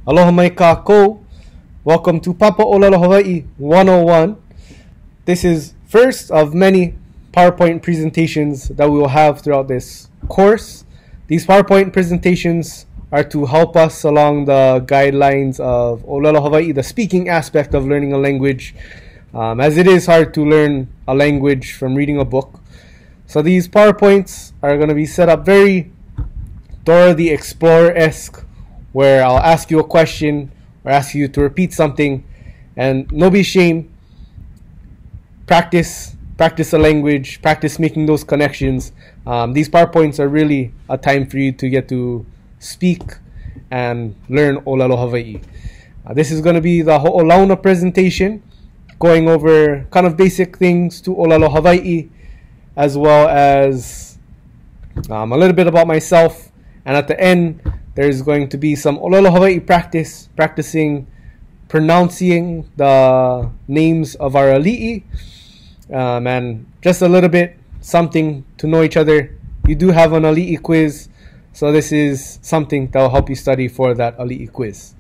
Aloha mai kākou. Welcome to Papa Olelo Hawaii 101. This is first of many PowerPoint presentations that we will have throughout this course. These PowerPoint presentations are to help us along the guidelines of Olelo Hawaii, the speaking aspect of learning a language, as it is hard to learn a language from reading a book. So these PowerPoints are going to be set up very Dora the Explorer-esque, where I'll ask you a question or ask you to repeat something, and no be shame. Practice a language, practice making those connections. These PowerPoints are really a time for you to get to speak and learn Olelo Hawaii. This is going to be the Hoʻolauna presentation, going over kind of basic things to Olelo Hawaii, as well as a little bit about myself. And at the end, there's going to be some Olelo Hawaii practice, practicing pronouncing the names of our ali'i, and just a little bit something to know each other. You do have an ali'i quiz, so this is something that will help you study for that ali'i quiz.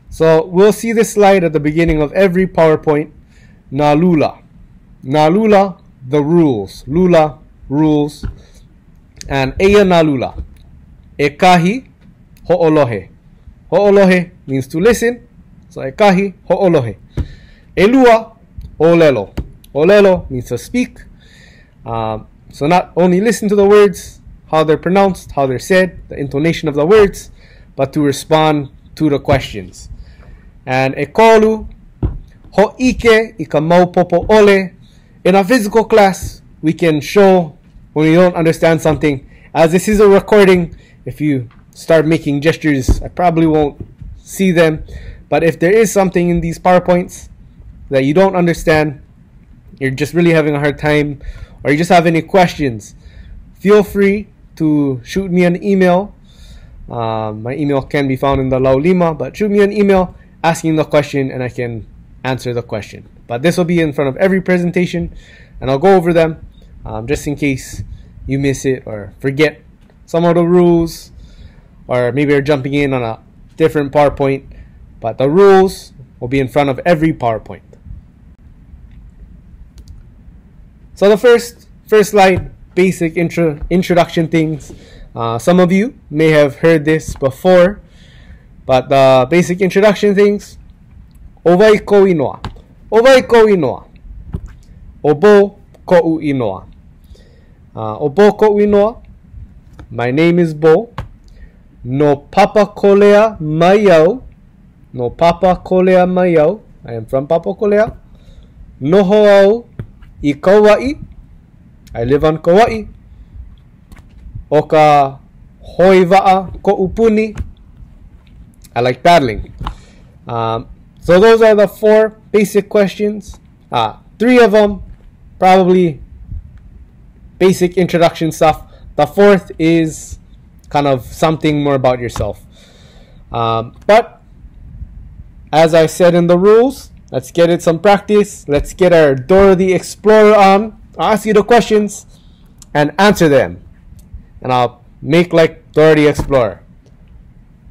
So we'll see this slide at the beginning of every PowerPoint. Na lula. Na lula, the rules. Lula, rules. And eia na lula. Ekahi, ho'olohe. Ho'olohe means to listen. So ekahi, ho'olohe. Elua, olelo. Olelo means to speak. So not only listen to the words, how they're pronounced, how they're said, the intonation of the words, but to respond to the questions. And ekolu, ho'ike ika maupopo ole. In a physical class, we can show when you don't understand something. As this is a recording, if you start making gestures, I probably won't see them. But if there is something in these PowerPoints that you don't understand, you're just really having a hard time, or you just have any questions, feel free to shoot me an email. My email can be found in the Laulima, but shoot me an email asking the question and I can answer the question. But this will be in front of every presentation, and I'll go over them just in case you miss it or forget some of the rules, or maybe you're jumping in on a different PowerPoint. But the rules will be in front of every PowerPoint. So the first slide, basic introduction things. Some of you may have heard this before, but the basic introduction things. Owai ko inoa. Owai ko inoa. Obo ko inoa. Obo ko inoa. My name is Bo. No papa kolea mayau. No papa kolea mayau. I am from Papa Kolea. No hoau I Kauai. I live on Kauai. Oka hoiva'a ko upuni. I like paddling. So those are the 4 basic questions. 3 of them probably basic introduction stuff. The 4th is kind of something more about yourself. But as I said in the rules, let's get it some practice. Let's get our Dora the Explorer on. I'll ask you the questions and answer them. And I'll make like Dora the Explorer.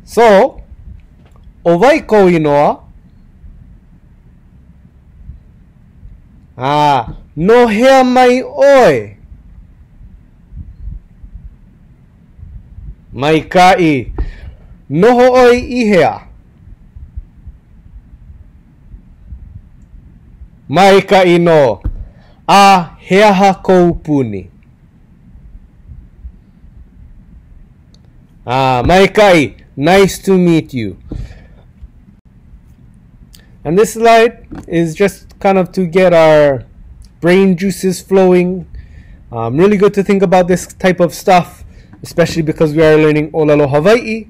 So, owai ko inoa. No hea mai oi. Mai kai. Noho oi ihea. Mai kai no. A heaha ko upuni. Mai kai. Nice to meet you. And this slide is just kind of to get our brain juices flowing. Really good to think about this type of stuff, especially because we are learning Olelo Hawaii.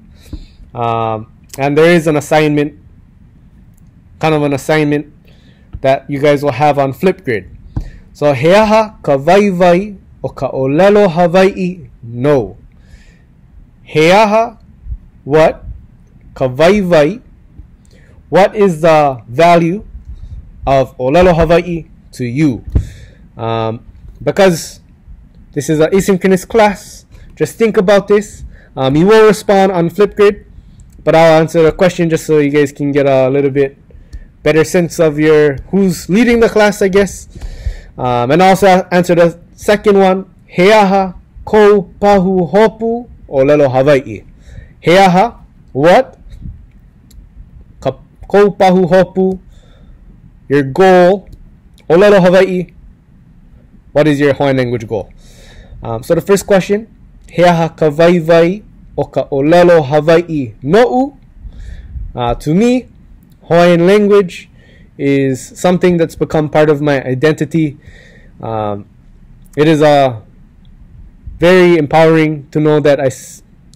And there is an assignment, kind of an assignment that you guys will have on Flipgrid. So, heaha ka vaivai o ka Olelo Hawaii no. Heaha, what? Ka vaivai, what is the value of Olelo Hawaii to you? Because this is an asynchronous class, just think about this. You will respond on Flipgrid, but I'll answer the question just so you guys can get a little bit better sense of who's leading the class, I guess. And also answer the second one. Heaha ko pahu hopu olelo Hawaii. Heaha, what? Ko pahu hopu, your goal. Olelo Hawaii, what is your Hawaiian language goal? So the first question, Heaha ka vaivai o ka olelo Hawaii no'u. To me, Hawaiian language is something that's become part of my identity. It is very empowering to know that I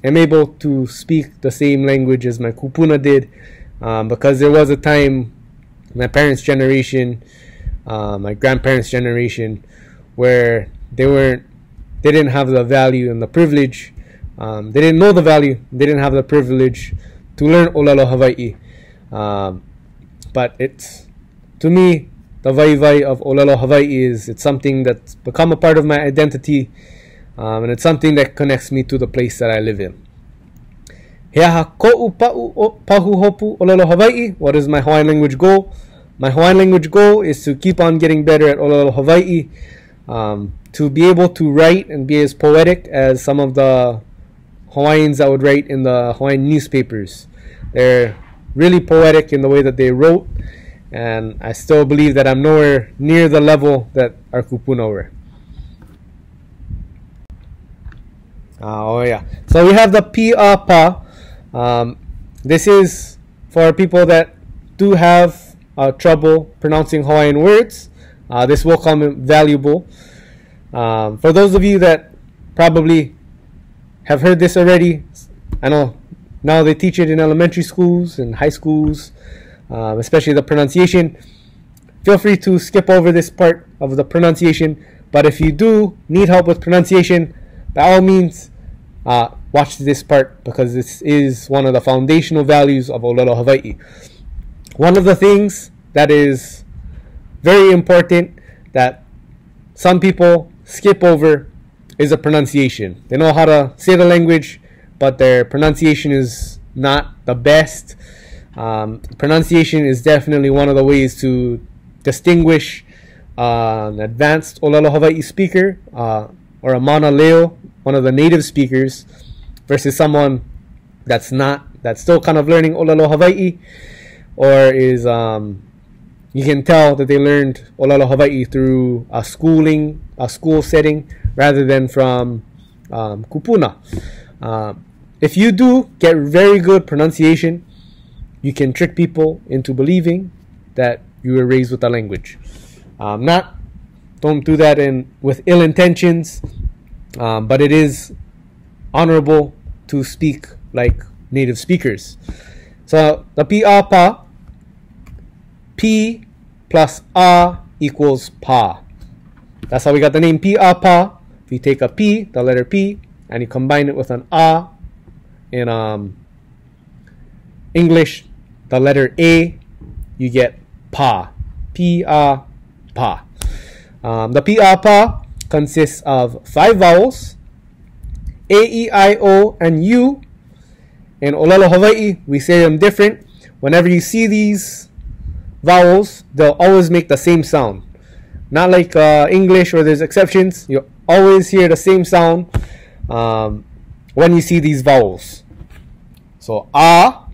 am able to speak the same language as my kupuna did, because there was a time, my parents' generation, my grandparents' generation, where they didn't have the value and the privilege. They didn't know the value. They didn't have the privilege to learn Olelo Hawaii. But to me, the vaivai of Olelo Hawaii it's something that's become a part of my identity, and it's something that connects me to the place that I live in. Heaha ko'u pahu hopu Olelo Hawaii. What is my Hawaiian language goal? My Hawaiian language goal is to keep on getting better at Olelo Hawaii, to be able to write and be as poetic as some of the Hawaiians that would write in the Hawaiian newspapers. They're really poetic in the way that they wrote, and I still believe that I'm nowhere near the level that our kupuna were. Oh yeah, so we have the pi'apa. This is for people that do have trouble pronouncing Hawaiian words. This will come valuable. For those of you that probably have heard this already, I know now they teach it in elementary schools and high schools, especially the pronunciation. Feel free to skip over this part of the pronunciation, but if you do need help with pronunciation, by all means, watch this part, because this is one of the foundational values of Olelo Hawaii. One of the things that is very important that some people skip over is the pronunciation. They know how to say the language, but their pronunciation is not the best. Pronunciation is definitely one of the ways to distinguish an advanced Olelo Hawaii speaker, or a mana leo, one of the native speakers, versus someone that's still kind of learning Olelo Hawaii, or is you can tell that they learned Olelo Hawaii through a school setting rather than from kupuna. If you do get very good pronunciation, you can trick people into believing that you were raised with the language. Don't do that with ill intentions, but it is honorable to speak like native speakers. So the pi'apa, P plus A equals pa. That's how we got the name pi'apa. If you take a P, the letter P, and you combine it with an A in English, the letter A, you get pa. P-A, pa. The pi'apa consists of 5 vowels, A, E, I, O, and U. In Olelo Hawaii, we say them different. Whenever you see these vowels, they'll always make the same sound. Not like English where there's exceptions. You always hear the same sound when you see these vowels. So A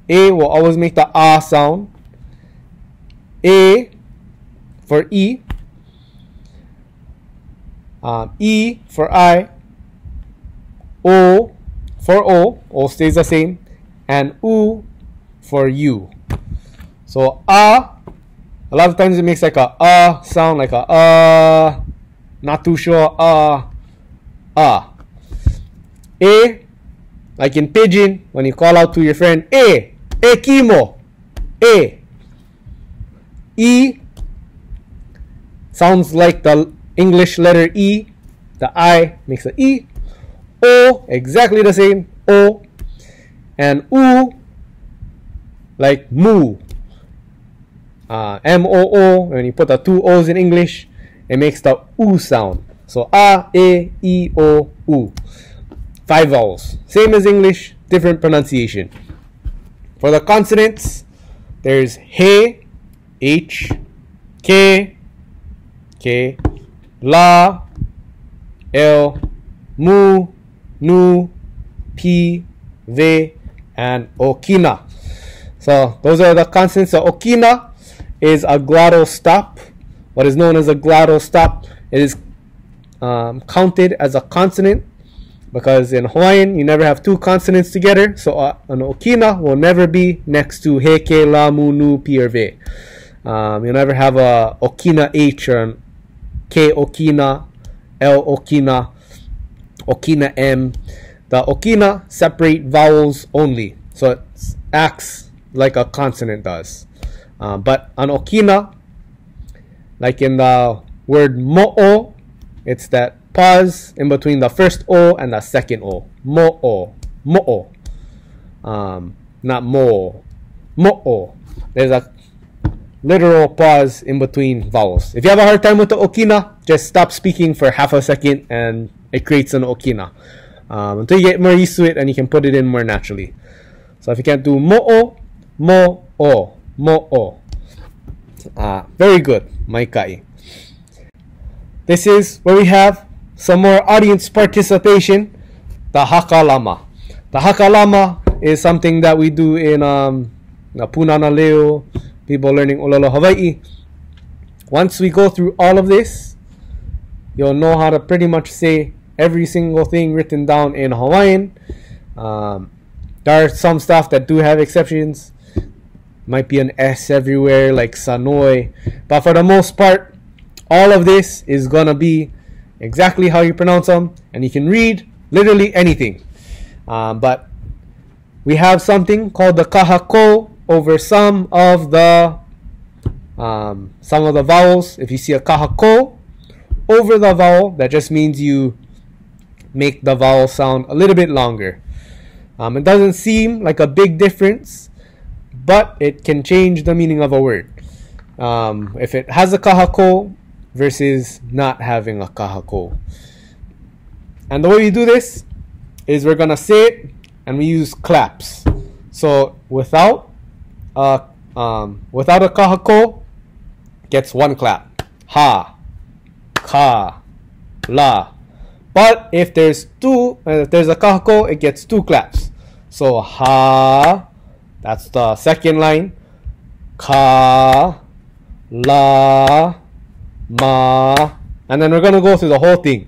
will always make the A sound. A for E. E for I. O for O stays the same. And U for U. So a lot of times it makes like a sound, like a not too sure, A, like in pidgin, when you call out to your friend, kimo, A. E sounds like the English letter E, the I makes a E. O, exactly the same, O. And U, like moo. M-O-O, when you put the 2 O's in English, it makes the U sound. So A, E, I, O, U. 5 vowels. Same as English, different pronunciation. For the consonants, there's he, h, ke, la, l, mu, nu, p, ve, and okina. So those are the consonants. So okina is a glottal stop. What is known as a glottal stop, it is counted as a consonant because in Hawaiian you never have two consonants together. So an okina will never be next to he, ke, la, mu, nu, pi, or ve. You'll never have a okina h or an ke okina, l okina, okina m. The okina separate vowels only, so it acts like a consonant does. But an okina, like in the word mo'o, it's that pause in between the first o and the second o. Mo'o, mo'o, not mo, mo'o. There's a literal pause in between vowels. If you have a hard time with the okina, just stop speaking for half a second and it creates an okina. Until you get more used to it and you can put it in more naturally. So if you can't do mo'o, mo'o, mo'o. Very good, Maikai. This is where we have some more audience participation, the hakalama. The hakalama is something that we do in Punana Leo, people learning Olelo Hawaii. Once we go through all of this, you'll know how to pretty much say every single thing written down in Hawaiian. There are some stuff that do have exceptions. Might be an S everywhere like Sanoi. But for the most part, all of this is going to be exactly how you pronounce them. And you can read literally anything. But we have something called the kahako over some of the vowels. If you see a kahako over the vowel, that just means you make the vowel sound a little bit longer. It doesn't seem like a big difference, but it can change the meaning of a word. If it has a kahako versus not having a kahako. And the way we do this is we're gonna say it and we use claps. So without a kahako, gets one clap. Ha, ka, la. But if there's a kahako, it gets two claps. So ha, that's the second line. Ka, la, ma, and then we're gonna go through the whole thing.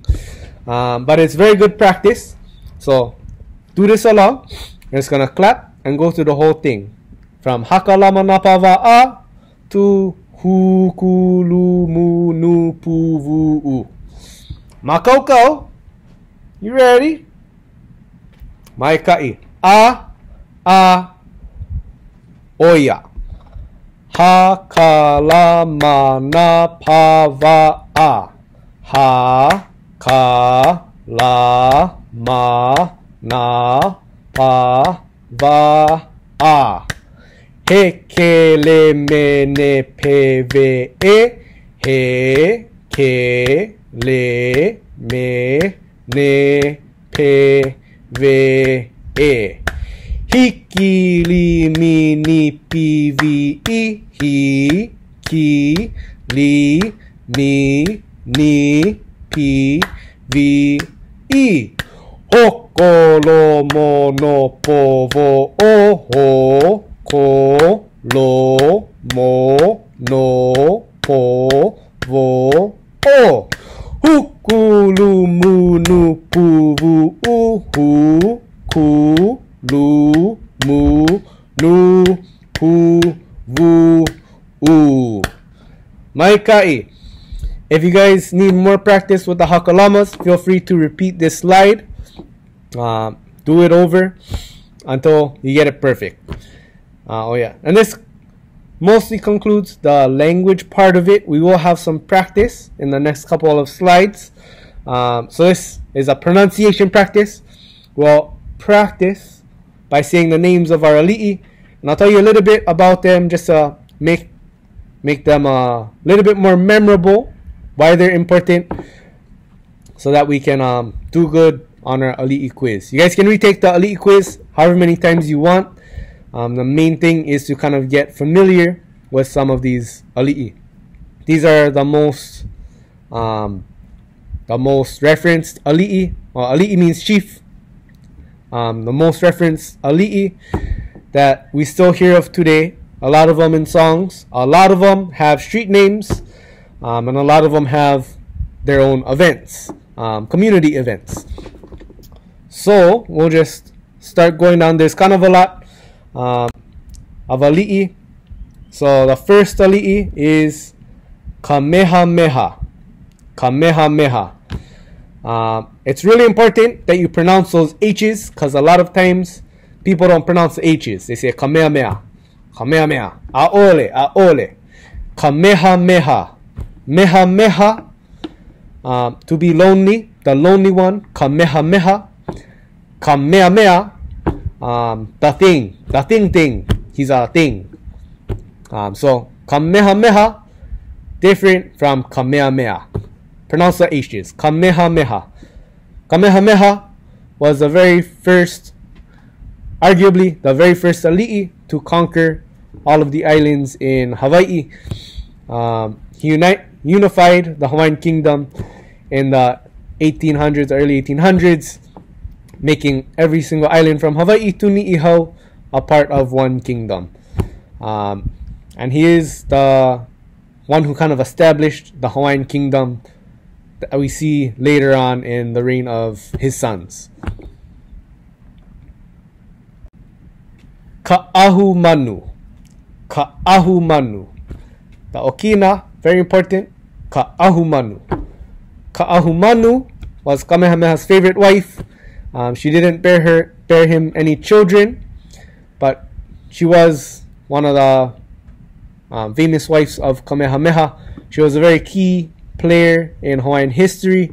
But it's very good practice. So do this along. We're just gonna clap and go through the whole thing, from hakalama napava'a to hukulumu nu puvu'u. Makaukau, you ready? Maikai. Oya. Hakalama napava'a. Hakalama napava'a. Hekelemene peve'e. Hekelemene peve'e. Hikilimini pivi'i. Hikilimini pivi'i. Hokolomonopovo'o. Hokolomonopovo'o. Hukulumunupuvu'u. Hukulumunupuvu'u. Maikai. If you guys need more practice with the hakalamas, feel free to repeat this slide. Do it over until you get it perfect. And this mostly concludes the language part of it. We will have some practice in the next couple of slides. So this is a pronunciation practice. We'll practice by saying the names of our ali'i, and I'll tell you a little bit about them just to make them a little bit more memorable, why they're important, so that we can do good on our ali'i quiz. You guys can retake the ali'i quiz however many times you want. The main thing is to kind of get familiar with some of these ali'i. These are the most referenced ali'i. Well, ali'i means chief. The most referenced ali'i that we still hear of today. A lot of them in songs. A lot of them have street names, and a lot of them have their own events, community events. So we'll just start going down. There's kind of a lot of ali'i. So the first ali'i is Kamehameha. Kamehameha. It's really important that you pronounce those H's, because a lot of times people don't pronounce the H's. They say Kamehameha. Kamehameha. Aole. Aole. Kamehameha. Mehameha. To be lonely. The lonely one. Kamehameha. Kamehameha. The thing. The thing. He's a thing. So Kamehameha different from Kamehameha. Pronounce the H's. Kamehameha. Kamehameha was the very first, arguably the very first ali'i to conquer all of the islands in Hawaii. He unified the Hawaiian kingdom in the 1800s, early 1800s, making every single island from Hawaii to Ni'ihau a part of one kingdom. And he is the one who kind of established the Hawaiian kingdom that we see later on in the reign of his sons. Ka'ahumanu. Ka'ahumanu. The Okina, very important. Ka'ahumanu. Ka'ahumanu was Kamehameha's favorite wife. She didn't bear him any children, but she was one of the famous wives of Kamehameha. She was a very key player in Hawaiian history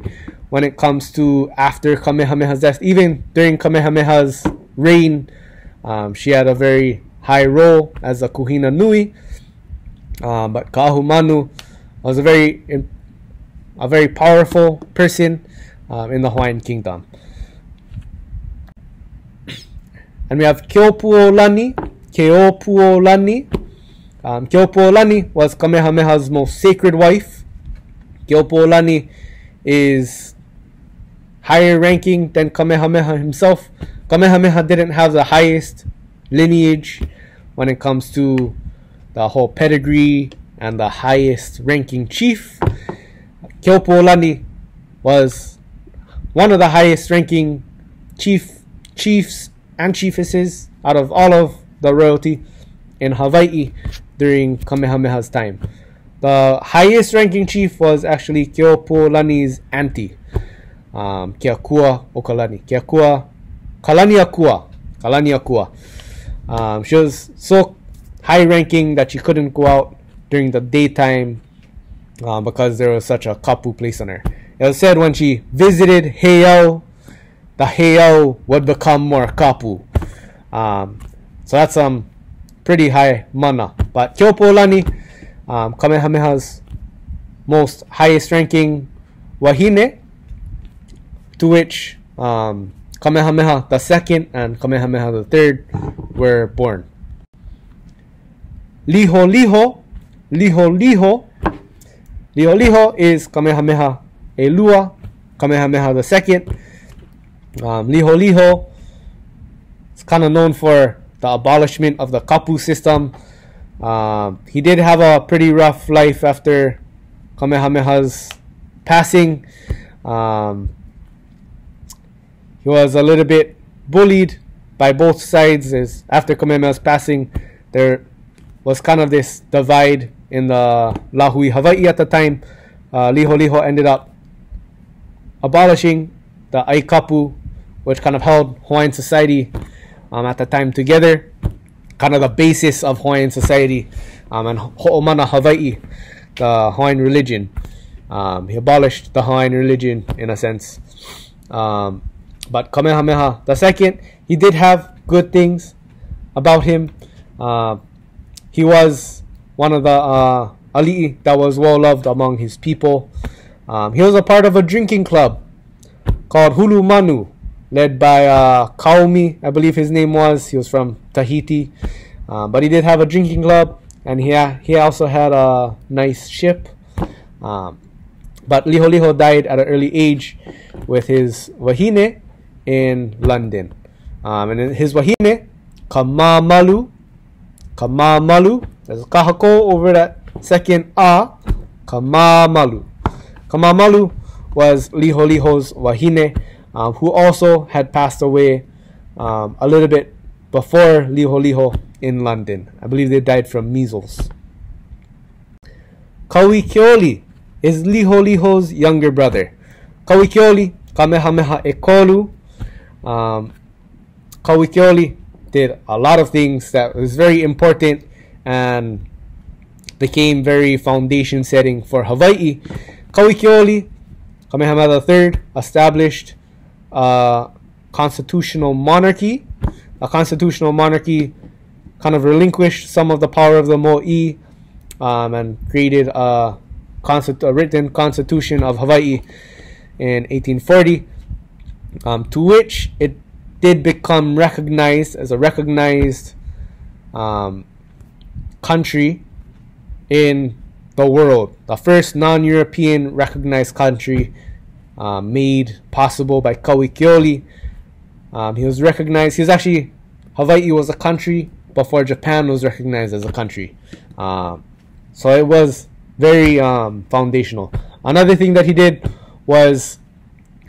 when it comes to after Kamehameha's death. Even during Kamehameha's reign, she had a very high role as a kuhina nui. But Ka'ahumanu was a very powerful person in the Hawaiian kingdom. And we have Keopuolani. Keopuolani. Keopuolani was Kamehameha's most sacred wife. Keopuolani is higher ranking than Kamehameha himself. Kamehameha didn't have the highest lineage when it comes to the whole pedigree and the highest ranking chief. Keopuolani was one of the highest ranking chiefs and chiefesses out of all of the royalty in Hawaii during Kamehameha's time. The highest ranking chief was actually Keopuolani's auntie, Keakua Okalani. Kalaniakua. She was so high ranking that she couldn't go out during the daytime because there was such a kapu placed on her. It was said when she visited Heiau, the Heiau would become more kapu. So that's pretty high mana. But Keopuolani, Kamehameha's most highest ranking wahine, to which Kamehameha II and Kamehameha III were born. Liholiho is Kamehameha Elua, Kamehameha II. Liholiho is kind of known for the abolishment of the kapu system. He did have a pretty rough life after Kamehameha's passing. He was a little bit bullied by both sides. After Kamehameha's passing, there was kind of this divide in the Lahui Hawaii at the time. Liholiho ended up abolishing the Aikapu, which kind of held Hawaiian society at the time together, kind of the basis of Hawaiian society, and Ho'omana Hawaii, the Hawaiian religion. He abolished the Hawaiian religion in a sense. But Kamehameha II, he did have good things about him. He was one of the ali'i that was well loved among his people. He was a part of a drinking club called Hulu Manu. led by Kaumi, I believe his name was. He was from Tahiti, but he did have a drinking club, and he also had a nice ship. But Liholiho died at an early age with his wahine in London. And his wahine, Kamamalu, there's a kahako over that second a, Kamamalu. Kamamalu was Liholiho's wahine, who also had passed away a little bit before Liholiho in London. I believe they died from measles. Kauikeouli is Liholiho's younger brother. Kauikeouli, Kamehameha Ekolu. Kauikeouli did a lot of things that was very important and became very foundation setting for Hawaii. Kauikeouli, Kamehameha III, established a constitutional monarchy. A constitutional monarchy kind of relinquished some of the power of the mo'i and created a written constitution of Hawaii in 1840, to which it did become recognized as a recognized country in the world. The first non-European recognized country made possible by Kauikeouli. He was recognized. Hawaii was a country before Japan was recognized as a country. So it was very foundational. Another thing that he did was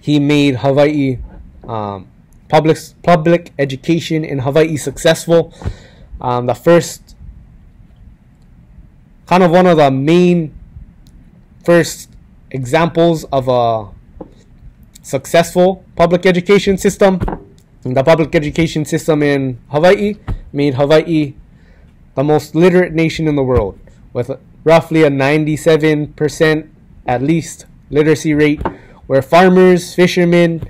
he made Hawaii public education in Hawaii successful. The first, kind of one of the main first examples of a successful public education system. The public education system in Hawaii made Hawaii the most literate nation in the world, with roughly a 97% at least literacy rate, where farmers, fishermen,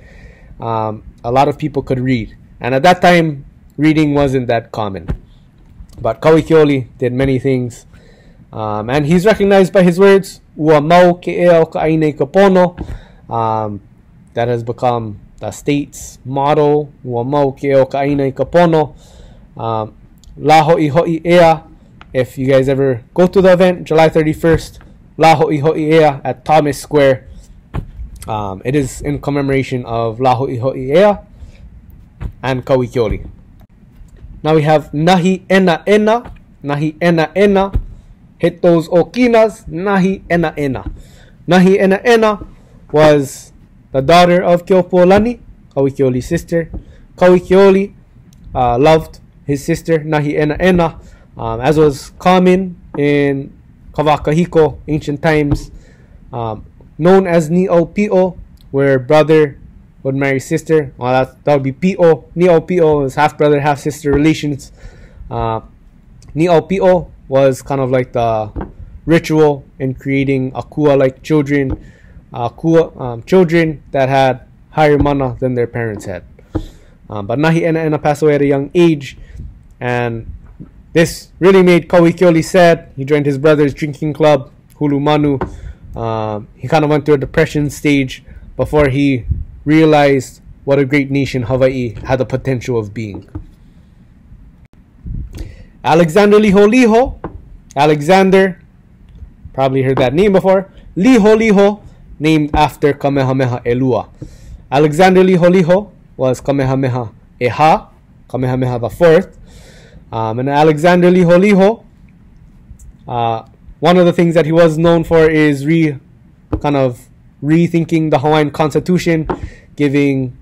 a lot of people could read. And at that time, reading wasn't that common. But Kauikeouli did many things. And he's recognized by his words, "Ua mau ke ea o ka aina ka pono." That has become the state's motto, "Ua mau ke ea o ka aina ka pono." La ho'i ho'i ea. If you guys ever go to the event, July 31st, La ho'i ho'i ea at Thomas Square. It is in commemoration of La ho'i ho'i ea and Kauikeouli. Now we have Nahi Ena Ena. Nahi Ena Ena. Hit those okinas. Nahi Ena Ena. Nahi Ena Ena was the daughter of Keopuolani, Kauikeouli's sister. Kauikeouli loved his sister, Nahi Ena Ena, as was common in Kawakahiko, ancient times, known as Ni'o-Pi'o, where brother would marry sister. Well, that would be Pi'o. Ni'o-Pi'o is half-brother, half-sister relations. Ni'o-Pi'o was kind of like the ritual in creating akua-like children, children that had higher mana than their parents had. But Nahi Ena Ena passed away at a young age, and this really made Kauikeouli sad. He joined his brother's drinking club, Hulu Manu. He kind of went through a depression stage before he realized what a great nation Hawaii had the potential of being. Alexander Liholiho. Alexander, probably heard that name before. Liholiho, named after Kamehameha Elua. Alexander Liholiho was Kamehameha Eha, Kamehameha the Fourth. And Alexander Liholiho, one of the things that he was known for is rethinking the Hawaiian Constitution, giving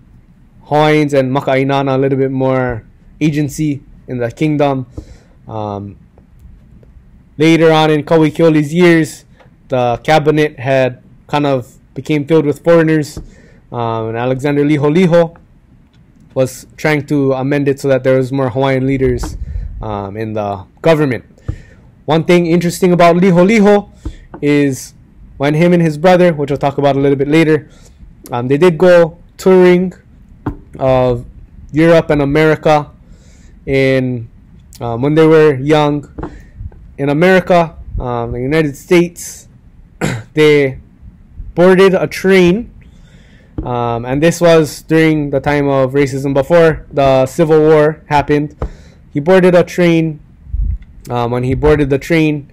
Hawaiians and Maka'inana a little bit more agency in the kingdom. Later on in Kauikeouli's years, the cabinet had became filled with foreigners, and Alexander Liholiho was trying to amend it so that there was more Hawaiian leaders in the government. One thing interesting about Liholiho is when him and his brother, which I'll talk about a little bit later, they did go touring of Europe and America when they were young. In America, the United States, they boarded a train And this was during the time of racism, before the Civil War happened. He boarded a train. When he boarded the train,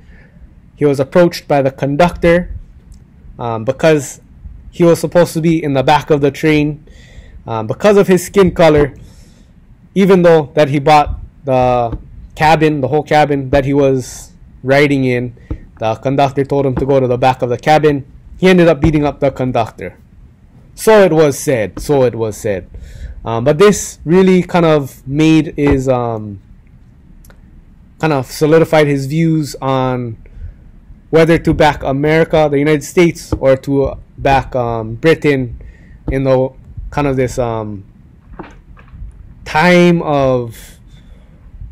he was approached by the conductor because he was supposed to be in the back of the train. Because of his skin color, even though that he bought the cabin, the whole cabin that he was riding in, the conductor told him to go to the back of the cabin. He ended up beating up the conductor. So it was said. So it was said. But this really kind of made his kind of solidified his views on whether to back America, the United States, or to back Britain in the kind of this time of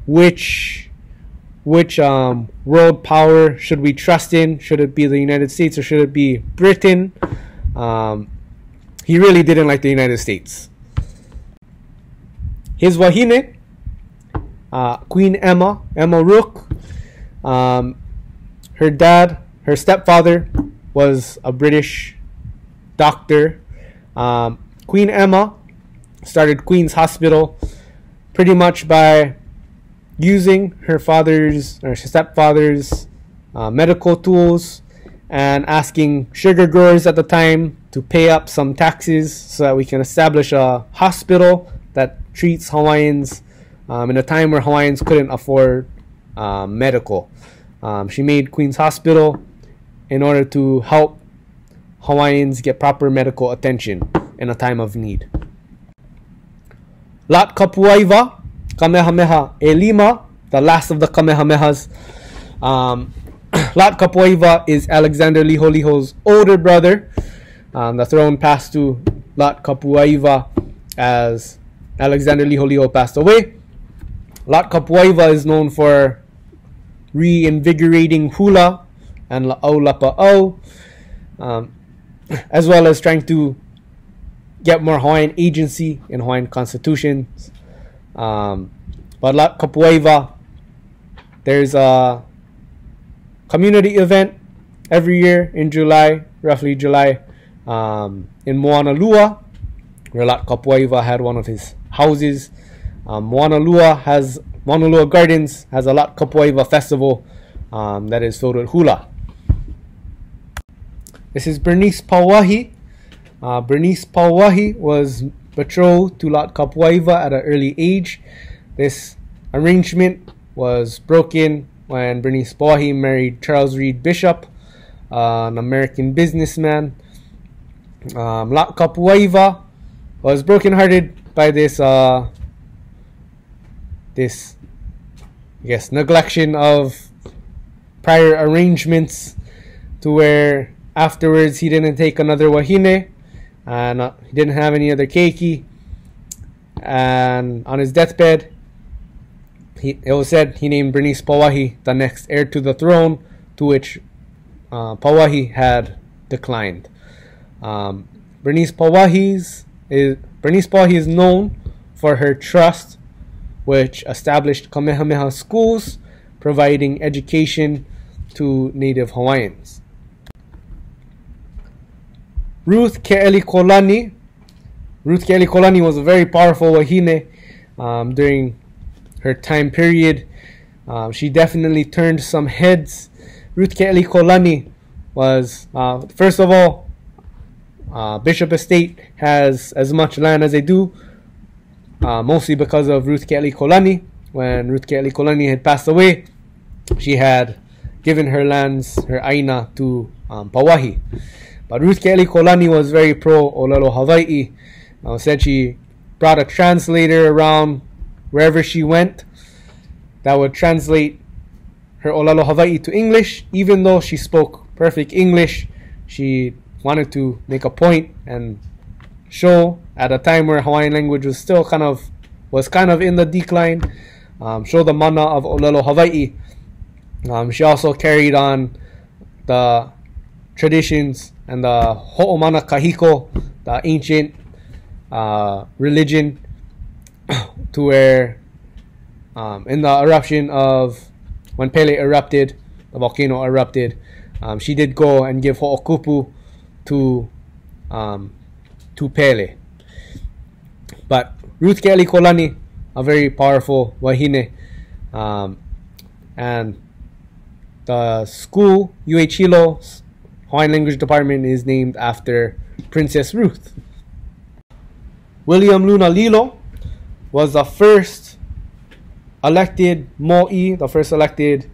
which world power should we trust in? Should it be the United States or should it be Britain? He really didn't like the United States. His wahine, Queen Emma Rooke, her stepfather was a British doctor. Queen Emma started Queen's Hospital pretty much by using her stepfather's medical tools and asking sugar growers at the time to pay up some taxes so that we can establish a hospital that treats Hawaiians in a time where Hawaiians couldn't afford medical. She made Queen's Hospital in order to help Hawaiians get proper medical attention in a time of need. Lat Kapuaiwa, Kamehameha Elima, the last of the Kamehamehas. Lat Kapuaiwa is Alexander Liholiho's older brother. The throne passed to Lat Kapuaiwa as Alexander Liholiho passed away. Lat Kapuaiwa is known for reinvigorating hula and la'au, as well as trying to get more Hawaiian agency in Hawaiian constitutions. But Lat Kapuaiwa, there's a community event every year in July, roughly July, in Moanalua, where Lat Kapuaiwa had one of his houses. Moanalua Gardens has a Lat Kapuaiwa festival that is filled with hula. This is Bernice Pauahi. Bernice Pauahi was betrothed to Lat Kapuaiwa at an early age. This arrangement was broken when Bernice Pauahi married Charles Reed Bishop, an American businessman. Lat Kapuaiwa was brokenhearted by this neglection of prior arrangements, to where afterwards he didn't take another wahine and he didn't have any other keiki. And on his deathbed, it was said he named Bernice Pauahi the next heir to the throne, to which Pauahi had declined. Bernice Pauahi is known for her trust, which established Kamehameha schools, providing education to Native Hawaiians. Ruth Ke'elikolani. Ruth Ke'elikolani was a very powerful wahine during her time period. She definitely turned some heads. Ruth Ke'elikolani was, first of all, Bishop Estate has as much land as they do, mostly because of Ruth Ke'elikolani. When Ruth Ke'elikolani had passed away, she had given her lands, her aina, to Pauahi. But Ruth Ke'elikolani was very pro Olelo Hawaii. Said she brought a translator around wherever she went that would translate her Olelo Hawaii to English. Even though she spoke perfect English, she wanted to make a point and show, at a time where Hawaiian language was still kind of in the decline, show the mana of Olelo Hawaii. She also carried on the traditions and the Ho'omana Kahiko, the ancient religion, to where in the eruption of, when Pele erupted, the volcano erupted, she did go and give ho'okupu to Tupele. But Ruth Ke'alikolani, a very powerful wahine, and the school, UH Hilo's Hawaiian Language Department, is named after Princess Ruth. William Lunalilo was the first elected mo'i, the first elected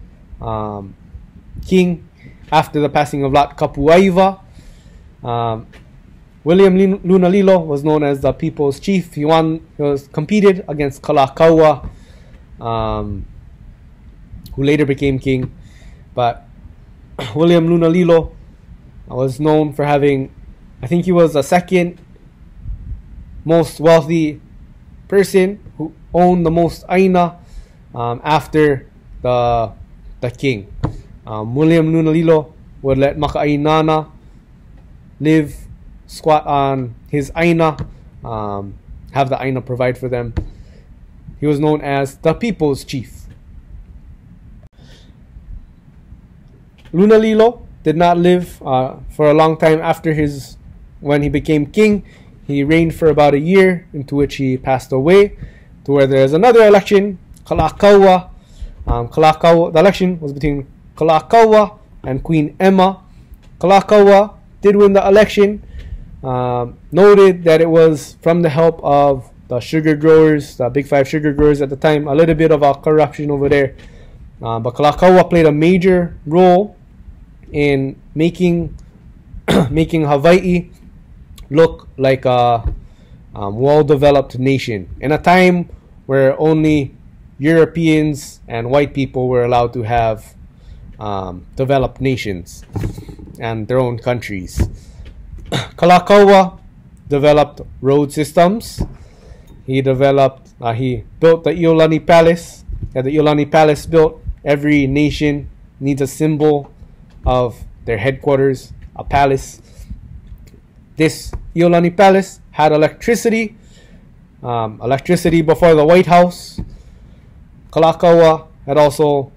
king after the passing of Lat Kapuaiva. William Lunalilo was known as the People's Chief. He competed against Kalakaua, who later became king. But William Lunalilo was known for having, I think he was the second most wealthy person who owned the most aina after the king. William Lunalilo would let maka'ainana live, squat on his aina, have the aina provide for them. He was known as the People's Chief. Lunalilo did not live for a long time after when he became king. He reigned for about a year, into which he passed away, to where there is another election, Kalakaua. The election was between Kalakaua and Queen Emma. Kalakaua did win the election, noted that it was from the help of the sugar growers, the big five sugar growers at the time. A little bit of a corruption over there, but Kalakaua played a major role in making Hawaii look like a well-developed nation in a time where only Europeans and white people were allowed to have developed nations and their own countries. Kalakaua developed road systems. He built the Iolani Palace. Had the Iolani Palace built. Every nation needs a symbol of their headquarters, a palace. This Iolani Palace had electricity before the White House. Kalakaua had also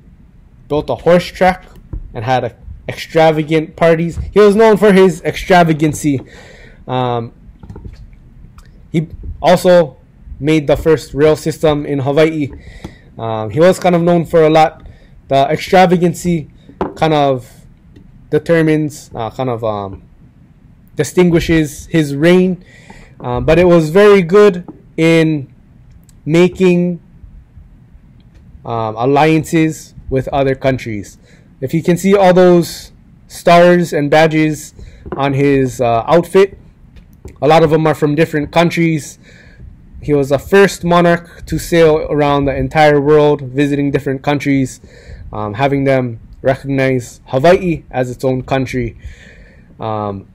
built a horse track and had extravagant parties. He was known for his extravagancy. He also made the first rail system in Hawaii. He was kind of known for a lot. The extravagancy kind of distinguishes his reign, but it was very good in making alliances with other countries. If you can see all those stars and badges on his outfit, a lot of them are from different countries. He was the first monarch to sail around the entire world, visiting different countries, having them recognize Hawaii as its own country. And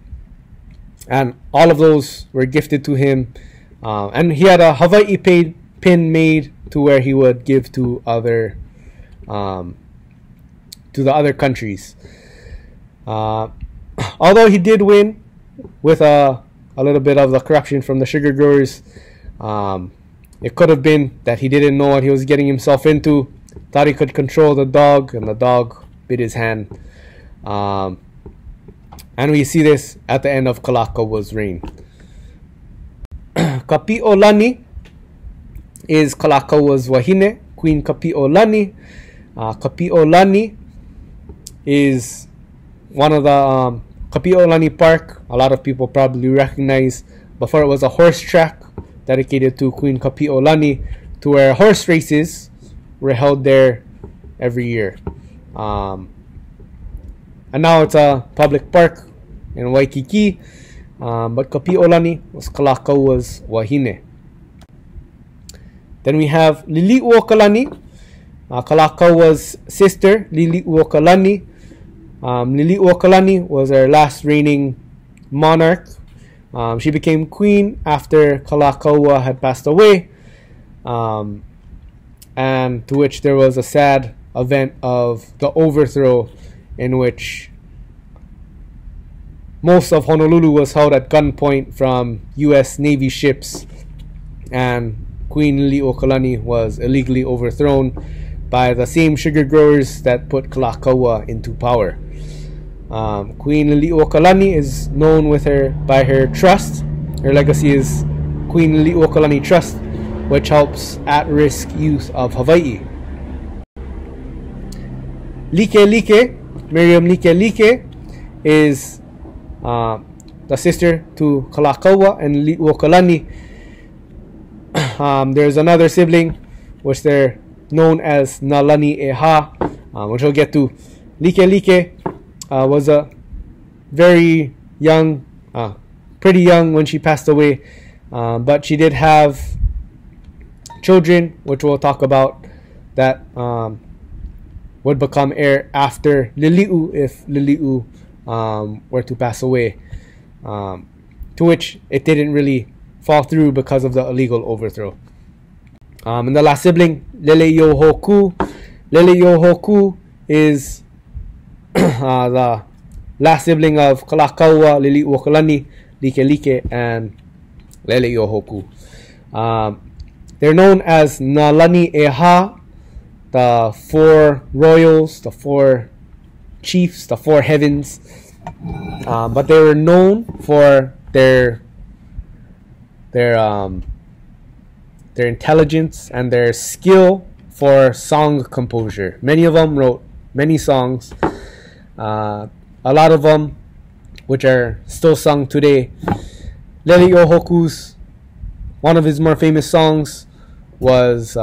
all of those were gifted to him. And he had a Hawaii pin made to where he would give to the other countries. Although he did win with a little bit of the corruption from the sugar growers, it could have been that he didn't know what he was getting himself into, thought he could control the dog, and the dog bit his hand. And we see this at the end of Kalakaua's reign. Kapi'olani is Kalakaua's wahine, Queen Kapi'olani. Kapi'olani is one of the Kapi'olani Park. A lot of people probably recognize. Before, it was a horse track dedicated to Queen Kapi'olani, to where horse races were held there every year. And now it's a public park in Waikiki. But Kapi'olani was Kalakaua's wahine. Then we have Lili'uokalani, Kalakaua's sister, Lili'uokalani. Lili'uokalani was her last reigning monarch. She became queen after Kalakaua had passed away, and to which there was a sad event of the overthrow, in which most of Honolulu was held at gunpoint from U.S. Navy ships, and Queen Lili'uokalani was illegally overthrown by the same sugar growers that put Kalakaua into power. Queen Lili'uokalani is known by her trust Her legacy is Queen Liholiho Trust, which helps at-risk youth of Hawaii. Miriam Like is the sister to Kalakaua and Liholiho. There's another sibling, which they're known as Nalani Eha, which we'll get to. Like was a very young, pretty young when she passed away, but she did have children, which we'll talk about, that would become heir after Lili'u if Lili'u were to pass away, to which it didn't really fall through because of the illegal overthrow. And the last sibling, Leleiohoku. Leleiohoku is the last sibling of Kalakaua, Lili'uokalani, Like, and Leleiohoku. They're known as Nalani Eha, the four royals, the four chiefs, the four heavens. But they were known for their intelligence and their skill for song composure. Many of them wrote many songs. A lot of them, which are still sung today. Leleiohoku's, one of his more famous songs was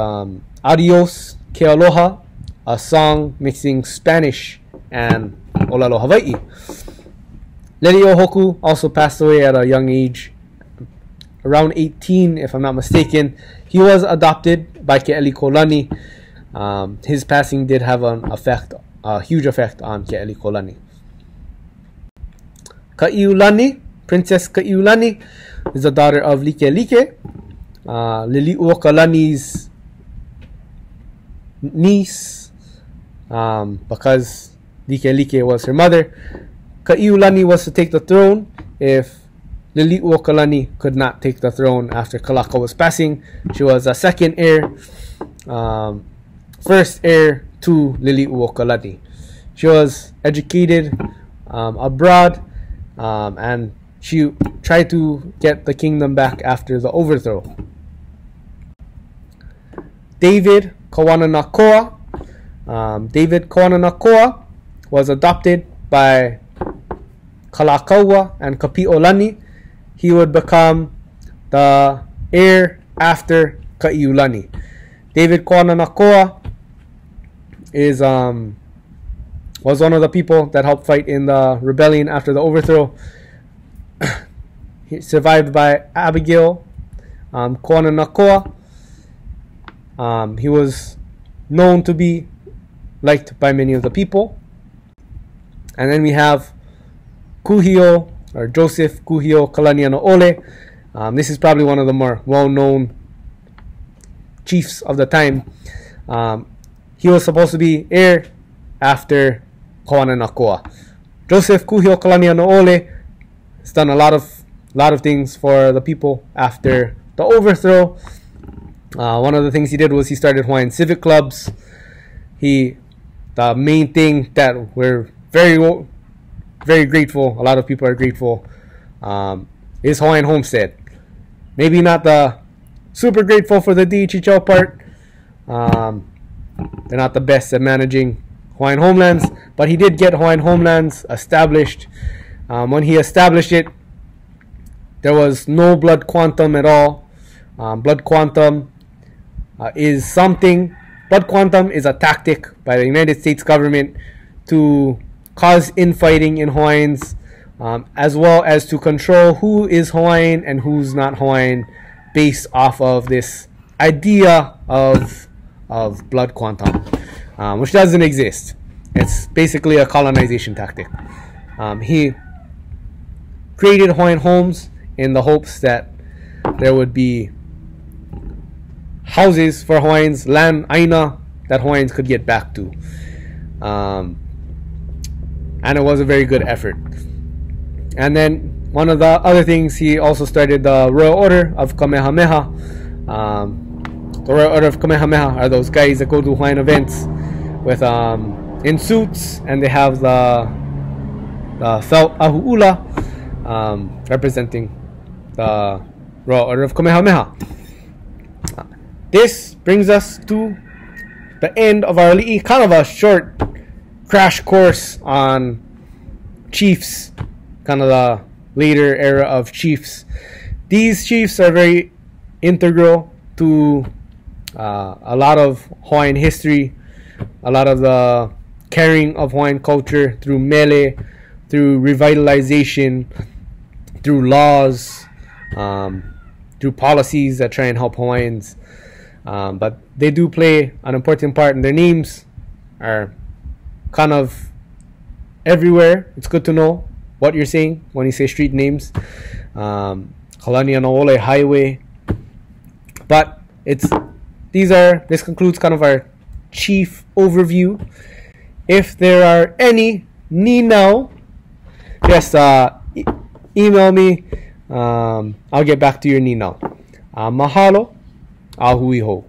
Adios Ke Aloha, a song mixing Spanish and Olalo Hawaii. Leleiohoku also passed away at a young age, around 18 if I'm not mistaken. He was adopted by Ke'elikolani. His passing did have a huge effect on Ke'elikolani. Ka'iulani, Princess Ka'iulani, is the daughter of Like. Lili'uokalani's niece, because Like was her mother. Ka'iulani was to take the throne if Lili'uokalani could not take the throne after Kalaka's passing. She was a second heir, first heir to Lili'uokalani. She was educated abroad, and she tried to get the kingdom back after the overthrow. David Kawananakoa. David Kawananakoa was adopted by Kalakaua and Kapi'olani. He would become the heir after Ka'iulani. David Kawananakoa is was one of the people that helped fight in the rebellion after the overthrow. He survived by Abigail Kawananakoa. He was known to be liked by many of the people. And then we have Kuhio, or Joseph Kuhio Kalaniano'ole. This is probably one of the more well-known chiefs of the time. He was supposed to be heir after Kawananakoa. Joseph Kuhio Kalaniano'ole has done a lot of things for the people after the overthrow. One of the things he did was he started Hawaiian civic clubs. The main thing that we're very grateful, a lot of people are grateful, is Hawaiian Homestead. Maybe not the super grateful for the DHHL part. They're not the best at managing Hawaiian homelands, but he did get Hawaiian homelands established. When he established it, there was no blood quantum at all. Blood quantum is a tactic by the United States government to cause infighting in Hawaiians, as well as to control who is Hawaiian and who's not Hawaiian, based off of this idea of blood quantum, which doesn't exist. It's basically a colonization tactic. He created Hawaiian homes in the hopes that there would be houses for Hawaiians, land, aina, that Hawaiians could get back to. And it was a very good effort. And then one of the other things, he also started the Royal Order of Kamehameha. The Royal Order of Kamehameha are those guys that go to Hawaiian events with in suits, and they have the felt ahu'ula, representing the Royal Order of Kamehameha. This brings us to the end of our kind of a short crash course on chiefs, kind of the later era of chiefs. These chiefs are very integral to a lot of Hawaiian history, a lot of the carrying of Hawaiian culture through mele, through revitalization, through laws, through policies that try and help Hawaiians. But they do play an important part, and their names are kind of everywhere. It's good to know what you're saying when you say street names. Kalanianaole Highway. But this concludes kind of our chief overview. If there are any ninau, just email me. I'll get back to your ninau. Mahalo. Ahui ho.